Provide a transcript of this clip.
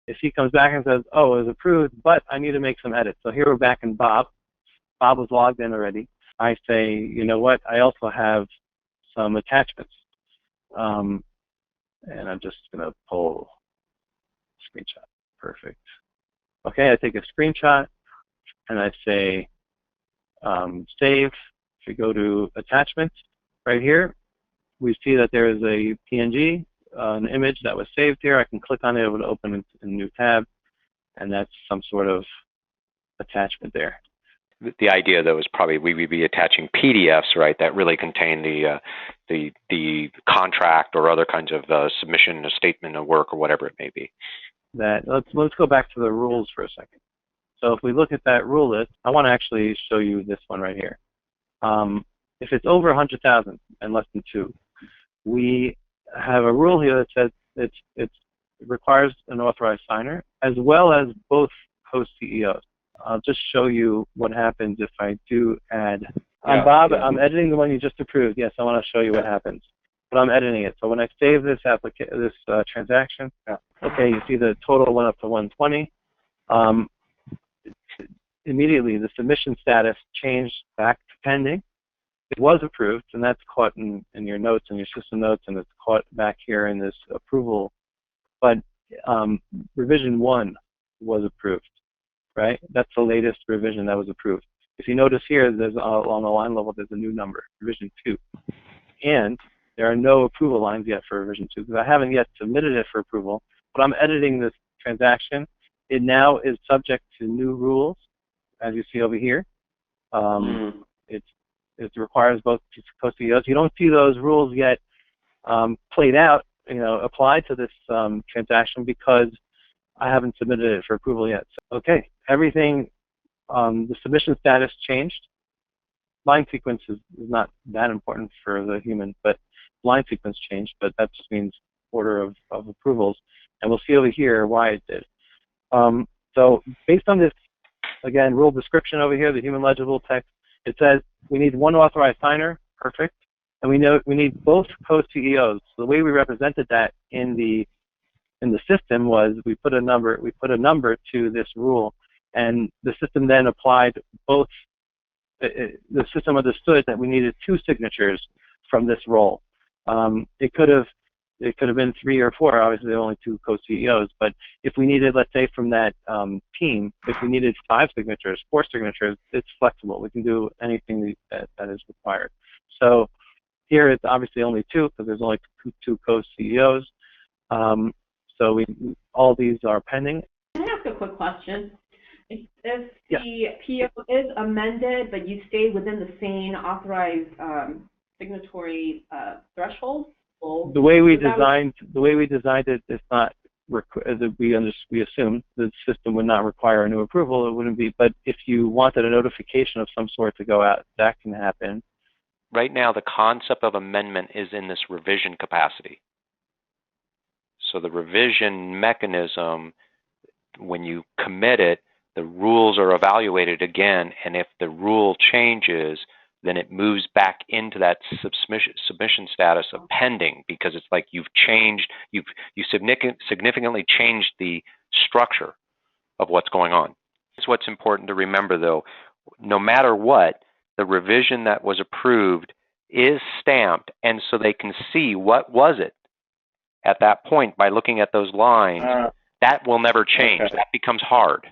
If he comes back and says, oh, it was approved, but I need to make some edits. So here we're back in Bob. Bob was logged in already. I say, you know what, I also have some attachments. And I'm just going to pull a screenshot. Perfect. Okay, I take a screenshot and I say save. If we go to attachments right here, we see that there is a PNG, an image that was saved here. I can click on it, it would open a new tab, and that's some sort of attachment there. The idea, though, is probably we would be attaching PDFs, right, that really contain the contract or other kinds of submission, a statement of work, or whatever it may be. Let's go back to the rules for a second. So if we look at that rule list, I want to actually show you this one right here. If it's over 100,000 and less than 2, we have a rule here that says it requires an authorized signer as well as both co-CEOs. I'll just show you what happens if I do add. Bob, I'm editing the one you just approved. Yes, I want to show you what happens. But I'm editing it. So when I save this transaction, okay, you see the total went up to 120. Immediately, the submission status changed back to pending. It was approved, and that's caught in your notes, in your system notes, and it's caught back here in this approval. But revision 1 was approved, right? That's the latest revision that was approved. If you notice here, there's on the line level, there's a new number, revision 2. And there are no approval lines yet for revision 2, because I haven't yet submitted it for approval, but I'm editing this transaction. It now is subject to new rules, as you see over here. It requires both co-CEOs. You don't see those rules yet played out, applied to this transaction because I haven't submitted it for approval yet. So, okay, everything, the submission status changed. Line sequence is not that important for the human, but line sequence changed, but that just means order of approvals. And we'll see over here why it did. So based on this, again, rule description over here, the human legible text, it says we need one authorized signer, perfect, and we need both co-CEOs. So the way we represented that in the system was we put a number to this rule, and the system then applied both. The system understood that we needed 2 signatures from this role. It could have been 3 or 4. Obviously, there are only 2 co-CEOs. But if we needed, let's say, from that team, if we needed 5 signatures, 4 signatures, it's flexible. We can do anything that is required. So here it's obviously only 2 because there's only 2 co-CEOs. So all these are pending. Can I ask a quick question? If the PO is amended, but you stay within the same authorized signatory threshold, the way we designed it, it's not. We assumed the system would not require a new approval. It wouldn't be. But if you wanted a notification of some sort to go out, that can happen. Right now, the concept of amendment is in this revision capacity. So the revision mechanism, when you commit it, the rules are evaluated again, and if the rule changes, then it moves back into that submission status of pending, because it's like you significantly changed the structure of what's going on. That's what's important to remember, though. No matter what, the revision that was approved is stamped, and so they can see what was it at that point by looking at those lines. That will never change. That becomes hard.